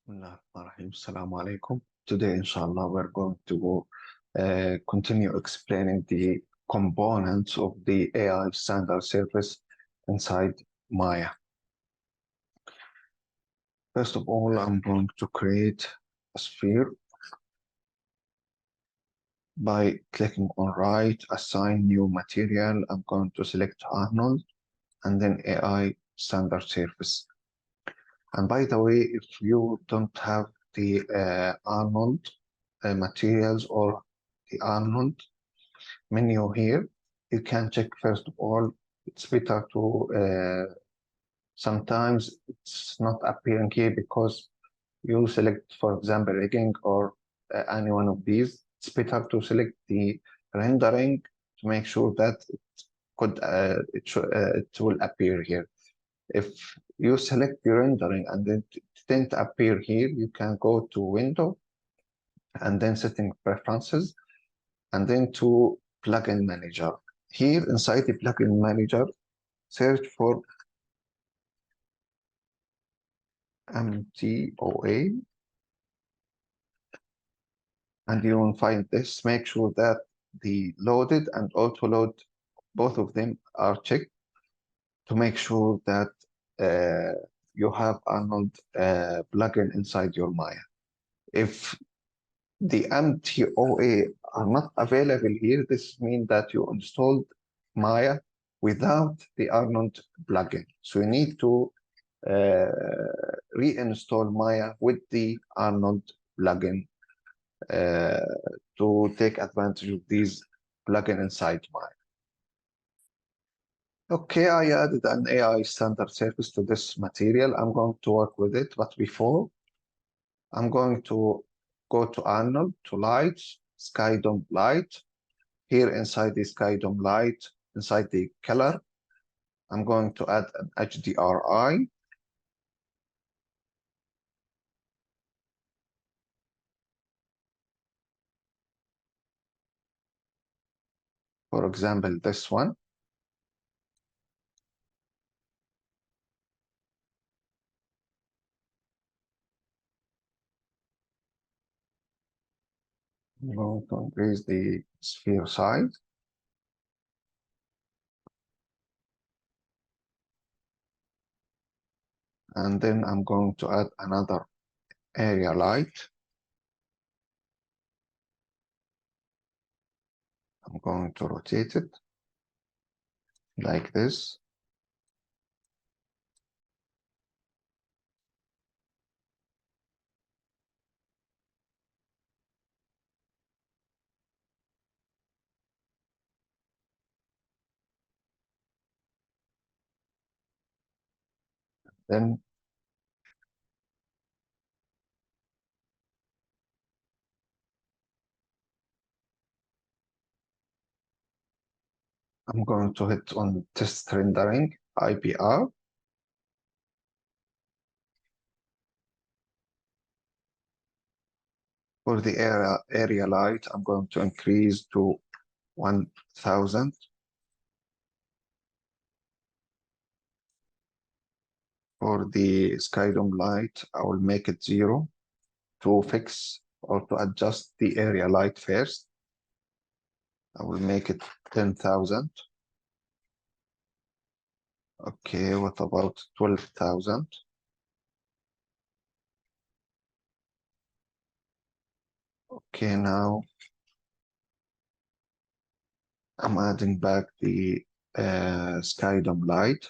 Bismillahirrahmanirrahim. Assalamu alaikum. Today, inshallah, we're going to continue explaining the components of the AI standard service inside Maya. First of all, I'm going to create a sphere by clicking on right, assign new material. I'm going to select Arnold and then AI standard surface. And by the way, if you don't have the Arnold materials or the Arnold menu here, you can check first of all. It's better to sometimes it's not appearing here because you select, for example, rigging or any one of these. It's better to select the rendering to make sure that it will appear here. If you select the rendering and then it didn't appear here, you can go to Window and then Setting Preferences and then to Plugin Manager. Here inside the Plugin Manager, search for MTOA and you will find this. Make sure that the loaded and auto load, both of them are checked to make sure that you have Arnold plugin inside your Maya. If the MTOA are not available here, this means that you installed Maya without the Arnold plugin. So you need to reinstall Maya with the Arnold plugin to take advantage of these plugin inside Maya. Okay, I added an AI standard service to this material. I'm going to work with it, but before, I'm going to go to Arnold, to Lights, Sky Dome Light. Here inside the Sky Dome Light, inside the color, I'm going to add an HDRI. For example, this one. I'm going to increase the sphere size. And then I'm going to add another area light. I'm going to rotate it like this. Then I'm going to hit on test rendering, IPR. For the area light, I'm going to increase to 1000. For the sky dome light, I will make it 0 to fix or to adjust the area light first. I will make it 10,000. Okay, what about 12,000? Okay, now I'm adding back the sky dome light.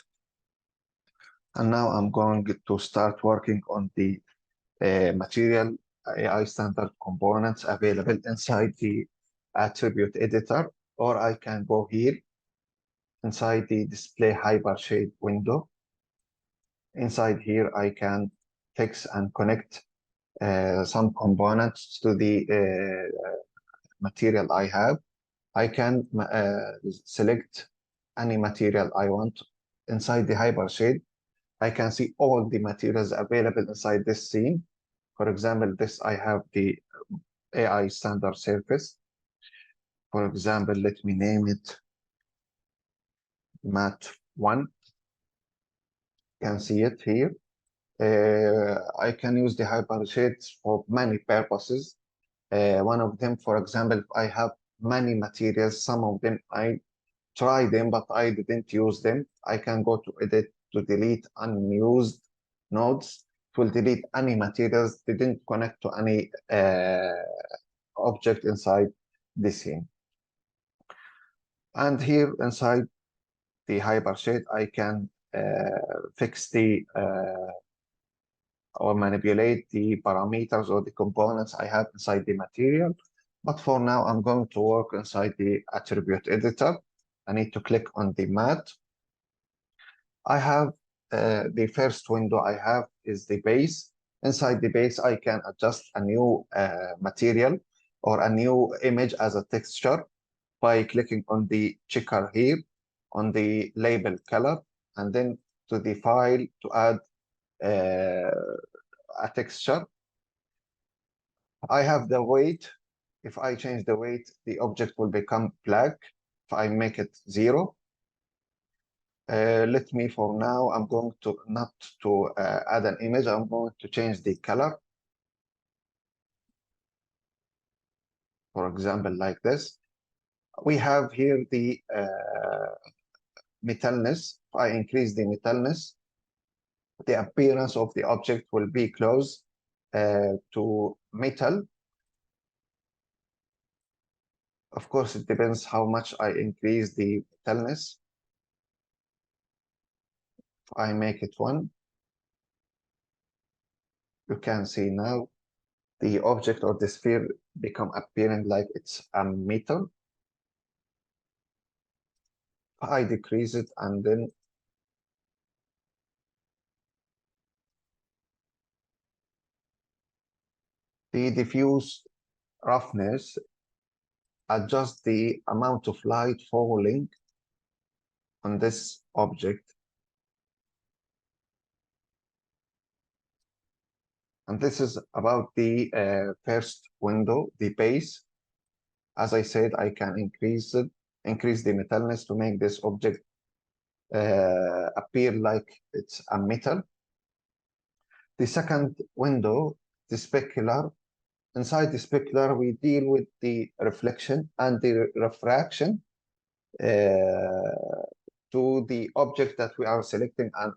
And now I'm going to start working on the material AI standard components available inside the attribute editor, or I can go here inside the display hypershade window. Inside here, I can fix and connect some components to the material I have. I can select any material I want inside the hypershade. I can see all the materials available inside this scene. For example, this I have the AI standard surface. For example, let me name it Mat 1. You can see it here. I can use the hypershades for many purposes. One of them, for example, if I have many materials, some of them I try them, but I didn't use them. I can go to edit to delete unused nodes. It will delete any materials didn't connect to any object inside the scene. And here inside the hypershade, I can fix the or manipulate the parameters or the components I have inside the material. But for now, I'm going to work inside the attribute editor. I need to click on the mat. I have the first window I have is the base. Inside the base, I can adjust a new material or a new image as a texture by clicking on the checker here on the label color and then to the file to add a texture. I have the weight. If I change the weight, the object will become black. If I make it 0, let me for now, I'm going to not to add an image. I'm going to change the color. For example, like this. We have here the metalness. If I increase the metalness, the appearance of the object will be close to metal. Of course, it depends how much I increase the metalness. If I make it 1, you can see now the object or the sphere become appearing like it's a metal. If I decrease it and then the diffuse roughness adjust the amount of light falling on this object. And this is about the first window, the base. As I said, I can increase the metalness to make this object appear like it's a metal. The second window, the specular. Inside the specular, we deal with the reflection and the refraction to the object that we are selecting and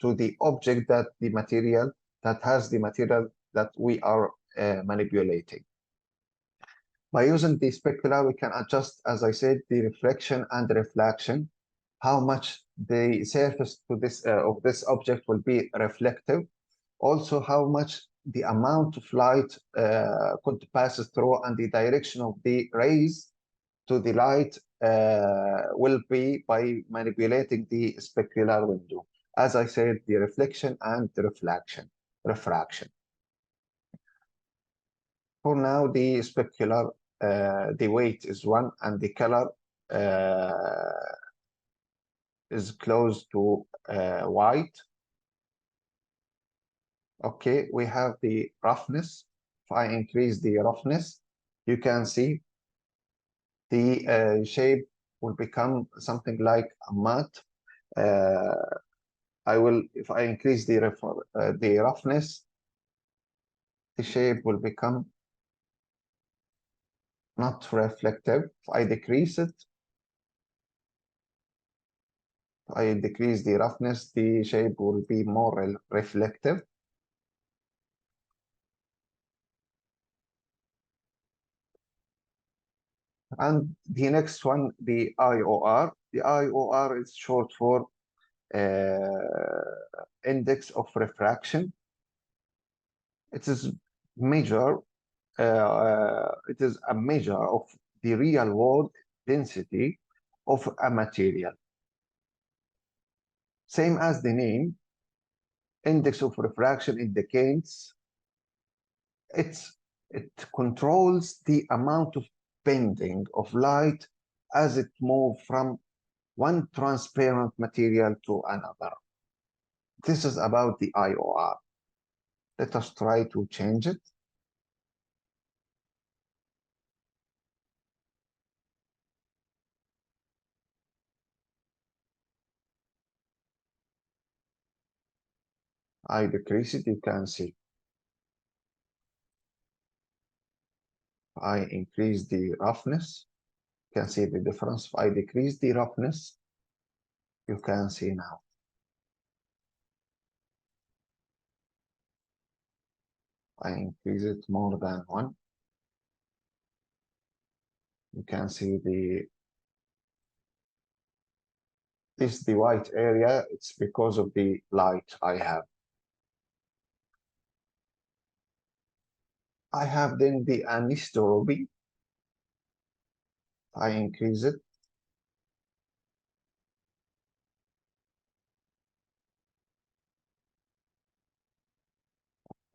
to the object that the material that has the material that we are manipulating. By using the specular, we can adjust, as I said, the reflection and the reflection, how much the surface to this of this object will be reflective, also how much the amount of light could pass through and the direction of the rays to the light will be by manipulating the specular window. As I said, the reflection and the refraction. For now, the specular, the weight is 1 and the color is close to white. Okay, we have the roughness. If I increase the roughness, you can see the shape will become something like a matte. If I increase the roughness, the shape will become not reflective. If I decrease it, if I decrease the roughness, the shape will be more reflective. And the next one, the IOR. The IOR is short for index of refraction. It is measure. It is a measure of the real world density of a material. Same as the name, index of refraction indicates it controls the amount of bending of light as it moves from one transparent material to another. This is about the IOR. Let us try to change it. I decrease it, you can see. I increase the roughness, you can see the difference. If I decrease the roughness, you can see now. I increase it more than 1. You can see the white area. It's because of the light I have. I have then the anisotropy. I increase it.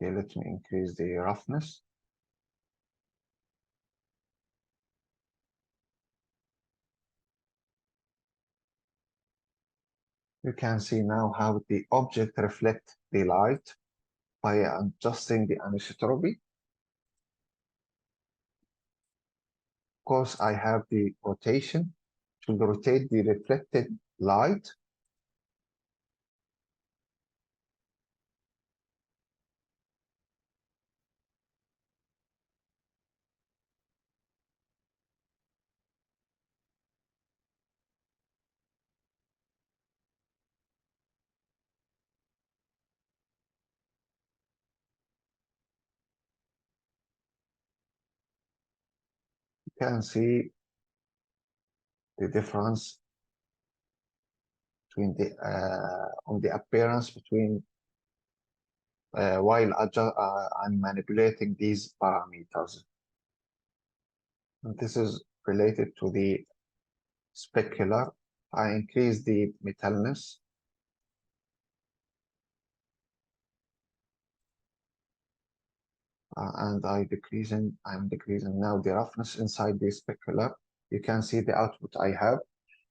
Okay, let me increase the roughness. You can see now how the object reflects the light by adjusting the anisotropy. Of course, I have the rotation to rotate the reflected light. You can see the difference between the on the appearance between while I'm manipulating these parameters. And this is related to the specular. I increase the metalness. And I'm decreasing now the roughness inside the specular. You can see the output I have.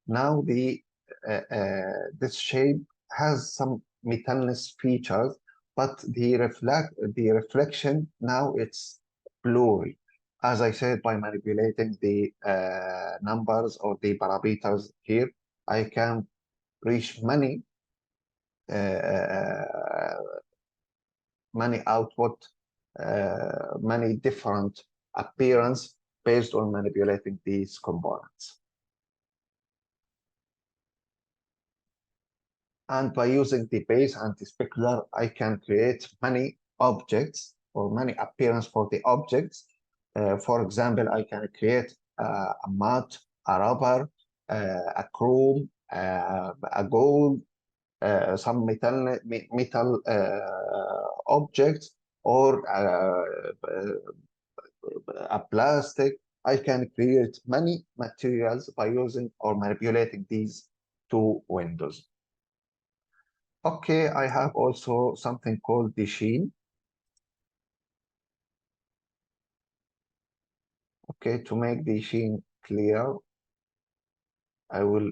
Now this shape has some metalness features, but the reflection now it's blurry. As I said, by manipulating the numbers or the parameters here, I can reach many output, many different appearance based on manipulating these components. And by using the base and the specular, I can create many objects or many appearance for the objects. For example, I can create a mat, a rubber, a chrome, a gold, some metal objects, or a plastic. I can create many materials by using or manipulating these two windows. Okay, I have also something called the Sheen. Okay, to make the Sheen clear, I will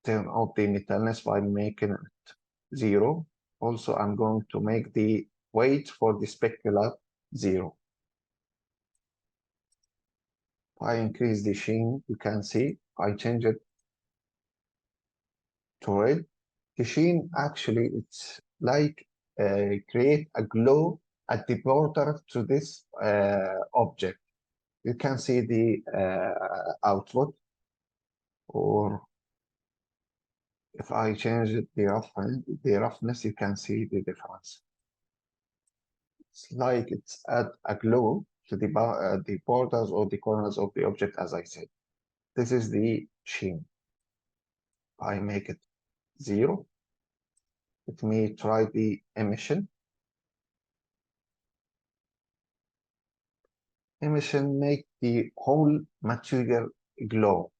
turn off the metalness by making it 0. Also, I'm going to make the weight for the specular 0. If I increase the Sheen, you can see I change it to red. The Sheen actually, it's like create a glow at the border to this object. You can see the output, or if I change the roughness, you can see the difference. It's like it's add a glow to the borders or the corners of the object, as I said. This is the Sheen. I make it 0. Let me try the emission. Emission make the whole material glow.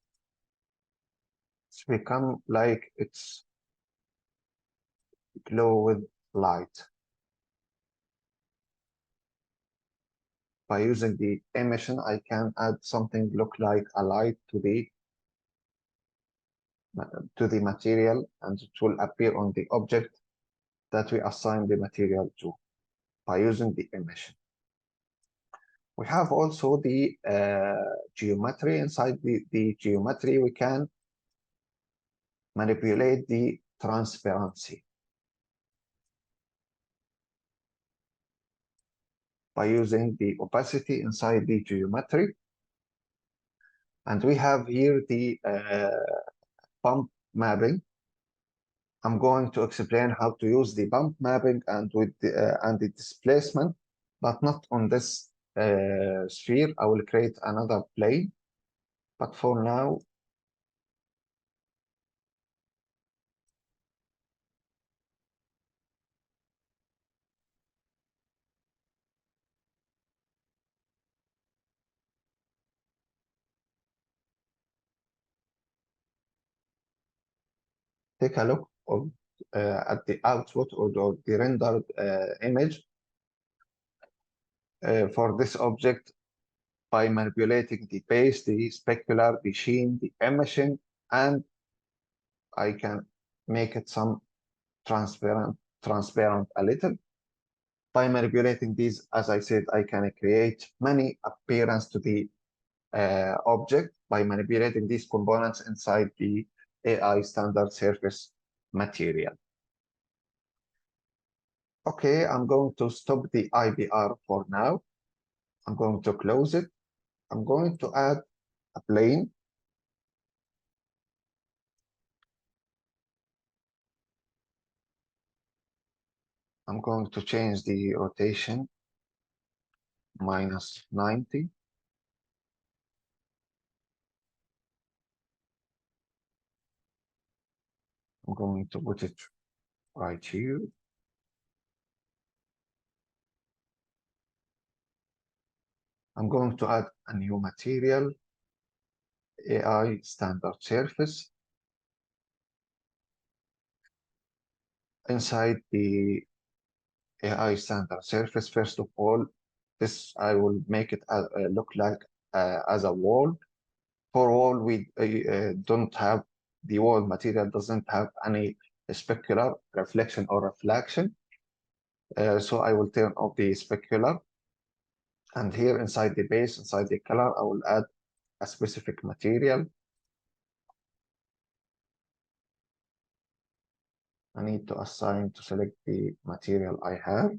It's become like it's glow with light. By using the emission, I can add something look like a light to the material, and it will appear on the object that we assign the material to by using the emission. We have also the geometry. Inside the geometry, we can manipulate the transparency. by using the opacity inside the geometry. And we have here the bump mapping. I'm going to explain how to use the bump mapping and the displacement, but not on this sphere. I will create another plane, but for now, take a look at the output or the rendered image for this object by manipulating the base, the specular, the sheen, the emission, and I can make it some transparent a little. By manipulating these, as I said, I can create many appearance to the object by manipulating these components inside the AI standard surface material. Okay, I'm going to stop the IBR for now. I'm going to close it. I'm going to add a plane. I'm going to change the rotation minus 90. I'm going to put it right here. I'm going to add a new material, AI standard surface. Inside the AI standard surface, first of all, this I will make it look like as a wall. For wall, we don't have, the wall material doesn't have any specular reflection or reflection. So I will turn off the specular. And here inside the base, inside the color, I will add a specific material. I need to assign to select the material I have.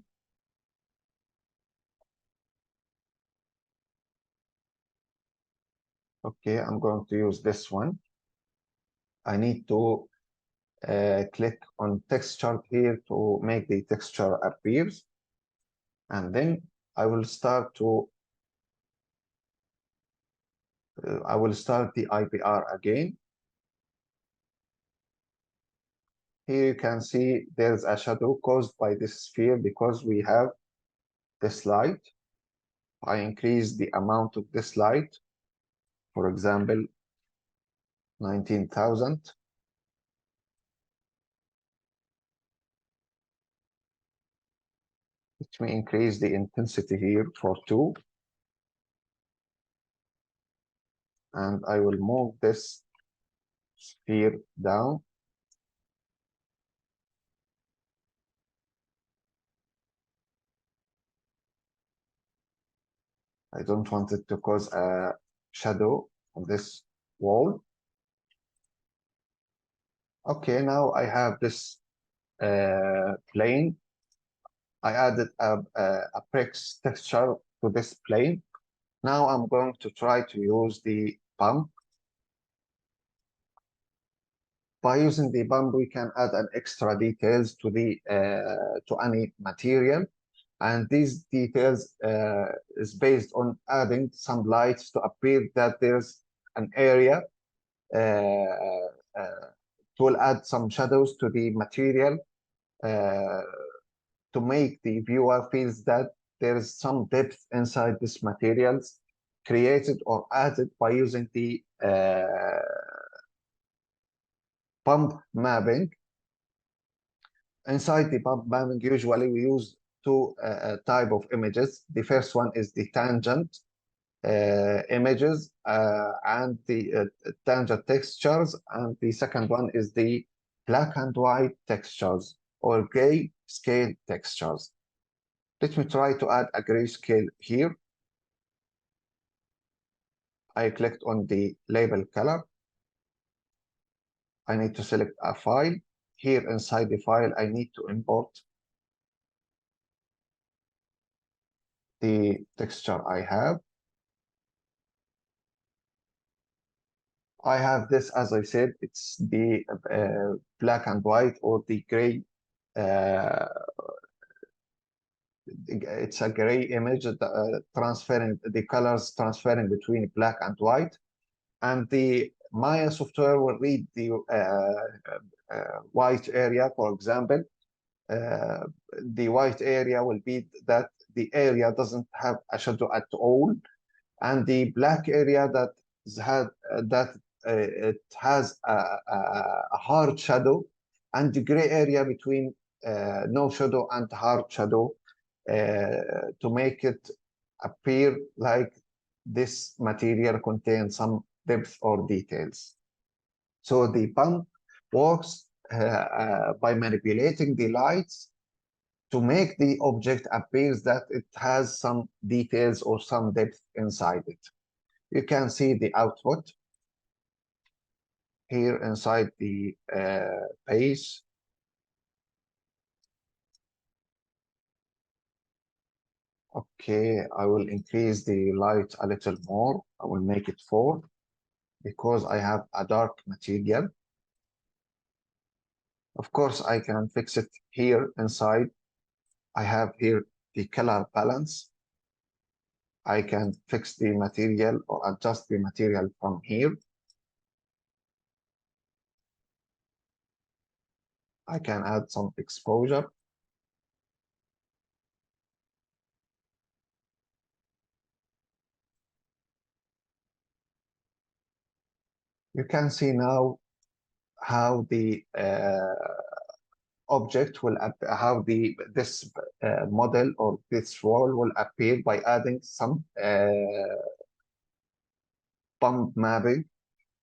Okay, I'm going to use this one. I need to click on texture here to make the texture appears. And then I will start the IPR again. Here you can see there's a shadow caused by this sphere because we have this light. I increase the amount of this light, for example, 19,000. Let me increase the intensity here for 2. And I will move this sphere down. I don't want it to cause a shadow on this wall. Okay, now I have this plane. I added a bricks texture to this plane. Now I'm going to try to use the bump. By using the bump, we can add an extra details to the to any material. And these details is based on adding some lights to appear that there's an area. It will add some shadows to the material to make the viewer feels that there is some depth inside this materials created or added by using the bump mapping. Inside the bump mapping, usually we use two type of images. The first one is the tangent images and the tangent textures, and the second one is the black and white textures or gray scale textures. Let me try to add a grayscale here. I clicked on the label color. I need to select a file. Here inside the file, I need to import the texture I have. I have this, as I said, it's the black and white or the gray. It's a gray image transferring the colors transferring between black and white, and the Maya software will read the white area, for example. The white area will be that the area doesn't have a shadow at all, and the black area that it has a hard shadow, and the gray area between no shadow and hard shadow, to make it appear like this material contains some depth or details. So the pump works by manipulating the lights to make the object appears that it has some details or some depth inside it. You can see the output here inside the page. Okay, I will increase the light a little more. I will make it 4 because I have a dark material. Of course, I can fix it here inside. I have here the color balance. I can fix the material or adjust the material from here. I can add some exposure. You can see now how the object will how this model or this role will appear by adding some bump mapping.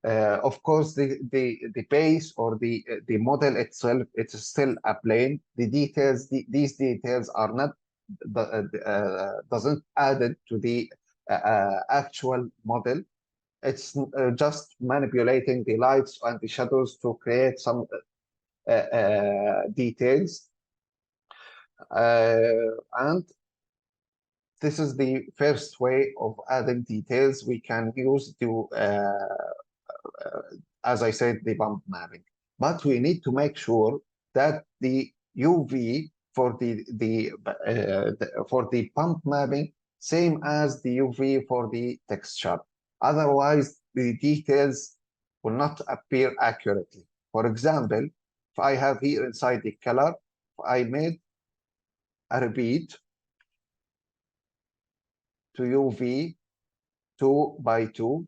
Of course, the base or the model itself, it's still a plane. The details, these details are not doesn't added to the actual model. It's just manipulating the lights and the shadows to create some details. And this is the first way of adding details we can use to, as I said, the bump mapping. But we need to make sure that the UV for the bump mapping same as the UV for the texture. Otherwise, the details will not appear accurately. For example, if I have here inside the color, I made a repeat to UV 2 by 2.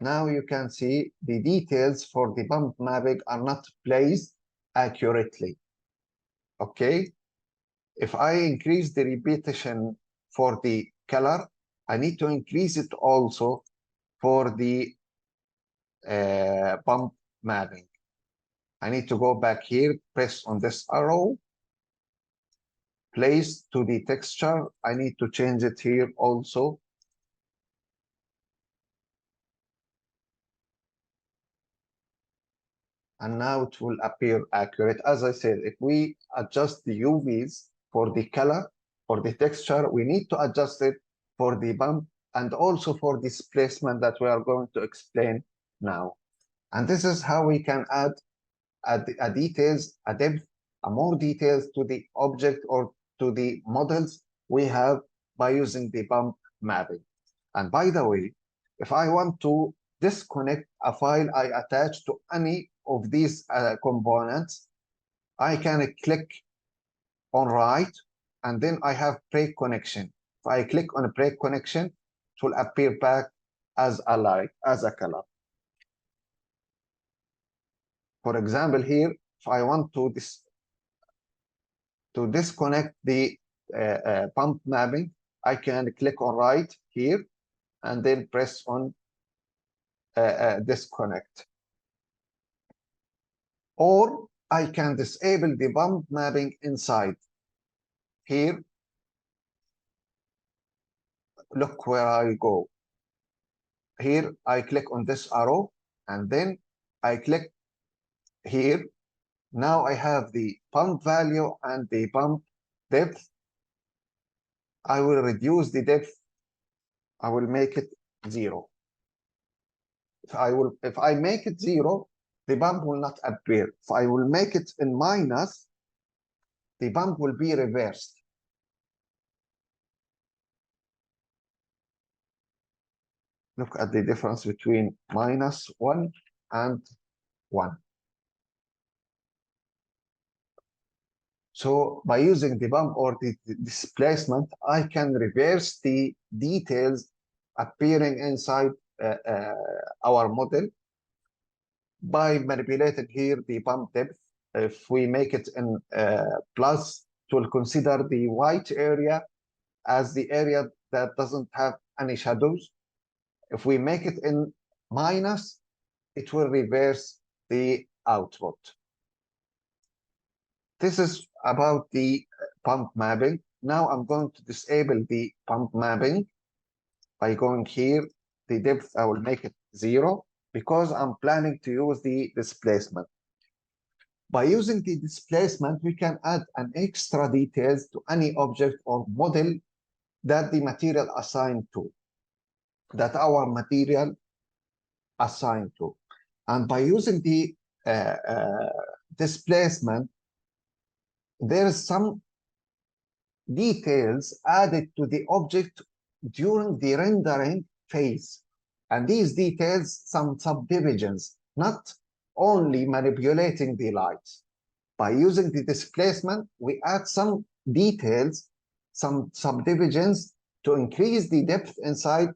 Now you can see the details for the bump mapping are not placed accurately. Okay, if I increase the repetition for the color, I need to increase it also for the bump mapping. I need to go back here, press on this arrow, place to the texture. I need to change it here also. And now it will appear accurate. As I said, if we adjust the UVs for the color, for the texture, we need to adjust it for the bump and also for displacement that we are going to explain now. And this is how we can add a details, a depth, a more details to the object or to the models we have by using the bump mapping. And by the way, if I want to disconnect a file I attach to any of these components, I can click on right, and then I have break connection. If I click on a break connection, it will appear back as a light, as a color. For example, here, if I want to disconnect the bump mapping, I can click on right here and then press on disconnect. Or I can disable the bump mapping inside. Here, look where I go. Here, I click on this arrow, and then I click here. Now I have the bump value and the bump depth I will reduce the depth. I will make it 0. If I make it 0, the bump will not appear. If I will make it in minus, the bump will be reversed. Look at the difference between -1 and 1. So by using the bump or the displacement, I can reverse the details appearing inside our model by manipulating here the bump depth. If we make it in plus, it will consider the white area as the area that doesn't have any shadows. If we make it in minus, it will reverse the output. This is about the pump mapping. Now I'm going to disable the pump mapping by going here. The depth, I will make it 0 because I'm planning to use the displacement. By using the displacement, we can add an extra details to any object or model that the material assigned to, that our material assigned to. And by using the displacement, there is some details added to the object during the rendering phase. And these details, some subdivisions, not only manipulating the light. By using the displacement, we add some details, some subdivisions to increase the depth inside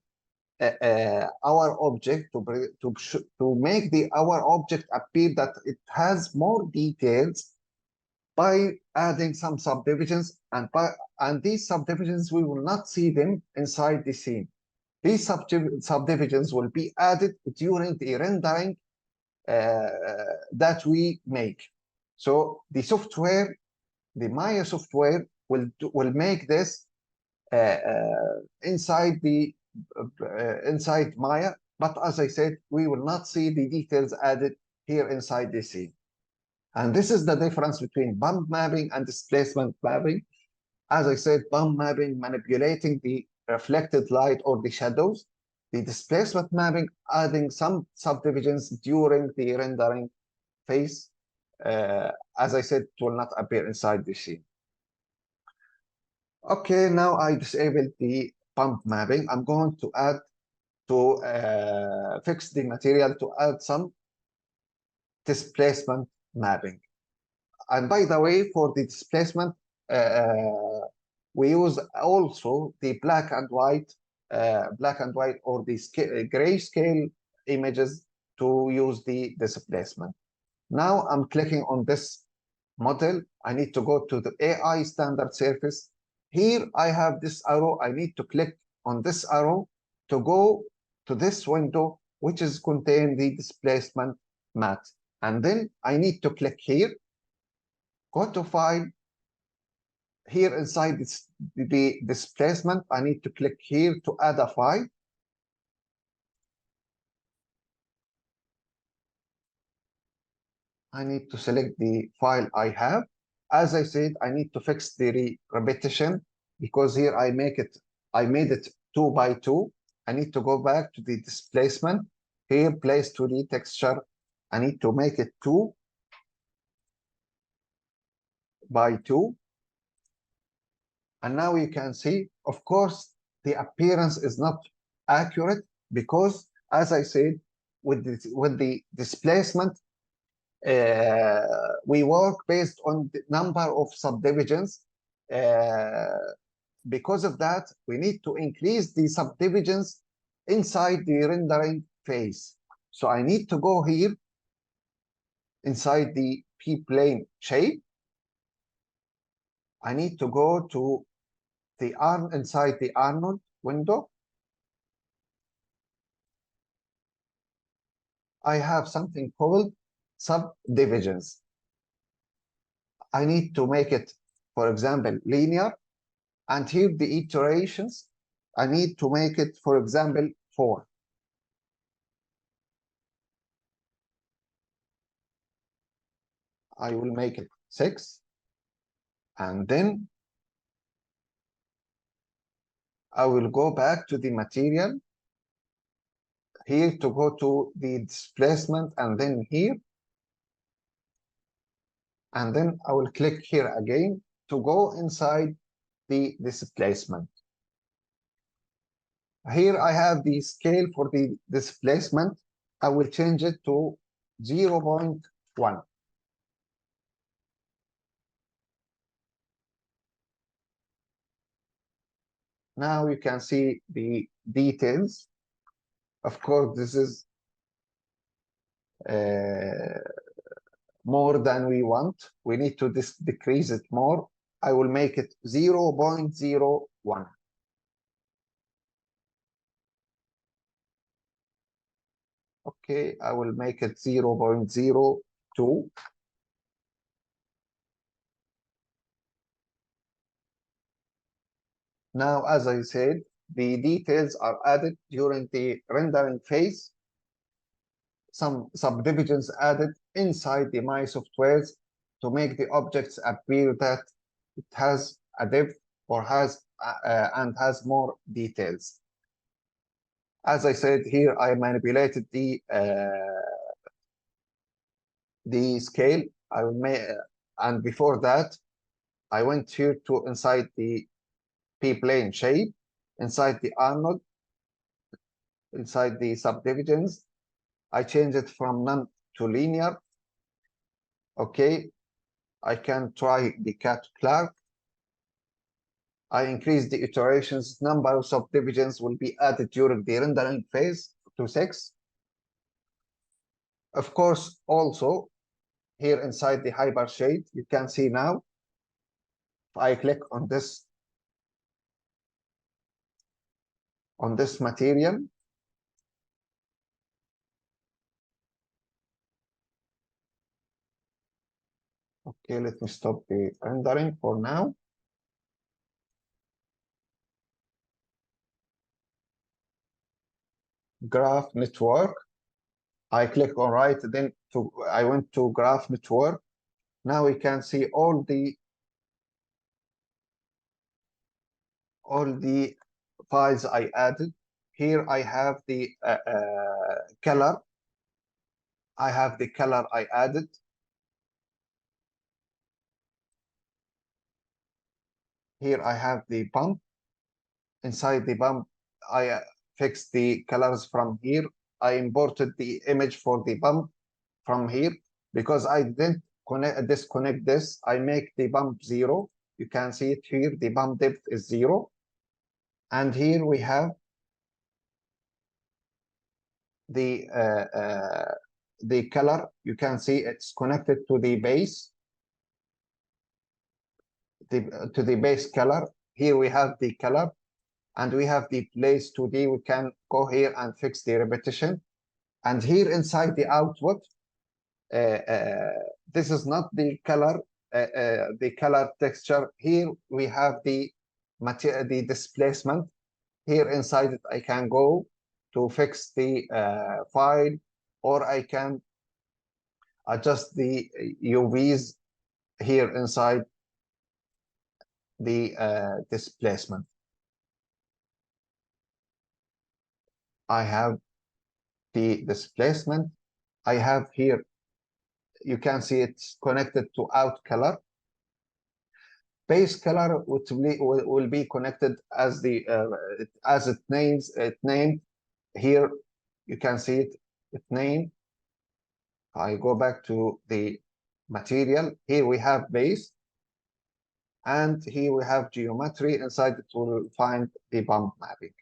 our object, to make our object appear that it has more details by adding some subdivisions, and these subdivisions, we will not see them inside the scene. These subdivisions will be added during the rendering that we make. So the software, the Maya software, will make this inside Maya. But as I said, we will not see the details added here inside the scene. And this is the difference between bump mapping and displacement mapping. As I said, bump mapping manipulating the reflected light or the shadows. The displacement mapping adding some subdivisions during the rendering phase. As I said, it will not appear inside the scene. Okay, now I disabled the bump mapping. I'm going to add fix the material to add some displacement mapping. And by the way, for the displacement, we use also the black and white or the grayscale images to use the displacement. Now I'm clicking on this model. I need to go to the AI standard surface. Here I have this arrow. I need to click on this arrow to go to this window, which is contain the displacement matte. And then I need to click here, go to file. Here inside the displacement, I need to click here to add a file. I need to select the file I have. As I said, I need to fix the repetition because here I made it 2 by 2. I need to go back to the displacement. Here, place 2D texture. I need to make it 2 by 2. And now you can see, of course, the appearance is not accurate because, as I said, with the displacement, we work based on the number of subdivisions. Because of that, we need to increase the subdivisions inside the rendering phase. So I need to go here inside the P-plane shape. I need to go to the arm inside the Arnold window. I have something called subdivisions. I need to make it, for example, linear. And here the iterations, I need to make it, for example, 4. I will make it 6. And then I will go back to the material here to go to the displacement, and then here, and then I will click here again to go inside the displacement. Here I have the scale for the displacement. I will change it to 0.1. Now you can see the details. Of course, this is more than we want. We need to decrease it more. I will make it 0.01. Okay, I will make it 0.02. Now, as I said, the details are added during the rendering phase. Some subdivisions added inside the My softwares to make the objects appear that it has a depth or has and has more details. As I said here, I manipulated the scale. I will make, and before that, I went here to inside the P-plane shape, inside the Arnold, inside the subdivisions. I change it from none to linear. Okay, I can try the cat Clark. I increase the iterations. Number of subdivisions will be added during the rendering phase to 6. Of course, also here inside the hyper shade, you can see now, if I click on this material, okay, let me stop the rendering for now. Graph network. I click on right, then I went to graph network. Now we can see all the files I added. Here I have the color. I have the color I added. Here I have the bump. Inside the bump, I fixed the colors from here. I imported the image for the bump from here because I didn't disconnect this. I make the bump 0. You can see it here. The bump depth is 0. And here we have the color. You can see it's connected to the base, to the base color. Here we have the color, and we have the place 2D. We can go here and fix the repetition. And here inside the output, this is not the color, the color texture. Here we have the material, the displacement. Here inside it, I can go to fix the file, or I can adjust the UVs here inside the displacement. I have the displacement. I have here, you can see it's connected to out color. Base color will be connected as the as it named. Here you can see it named. I go back to the material. Here we have base, and here we have geometry. Inside it will find the bump mapping.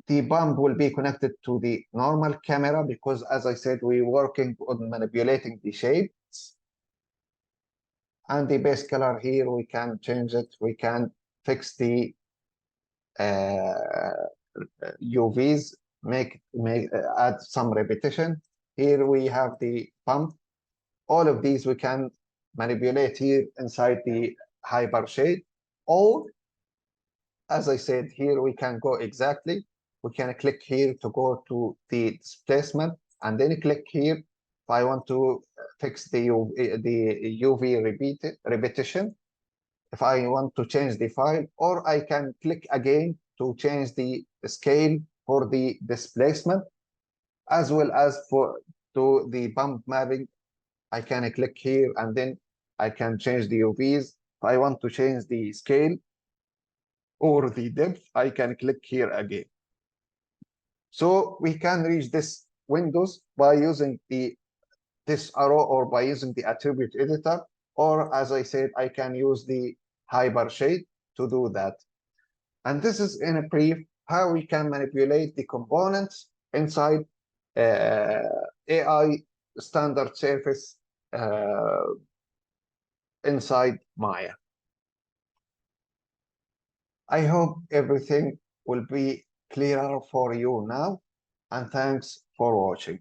The bump will be connected to the normal camera because, as I said, we're working on manipulating the shapes. And the base color here, we can change it. We can fix the UVs, add some repetition. Here we have the bump. All of these we can manipulate here inside the hyper shade. Or, as I said, here we can go exactly. We can click here to go to the displacement, and then click here if I want to fix the UV repetition. if I want to change the file, or I can click again to change the scale for the displacement, as well as for to the bump mapping. I can click here and then I can change the UVs. If I want to change the scale or the depth, I can click here again. So we can reach this windows by using this arrow or by using the attribute editor, or as I said, I can use the hyper shade to do that. And this is in a brief how we can manipulate the components inside AI standard surface inside Maya. I hope everything will be clearer for you now, and thanks for watching.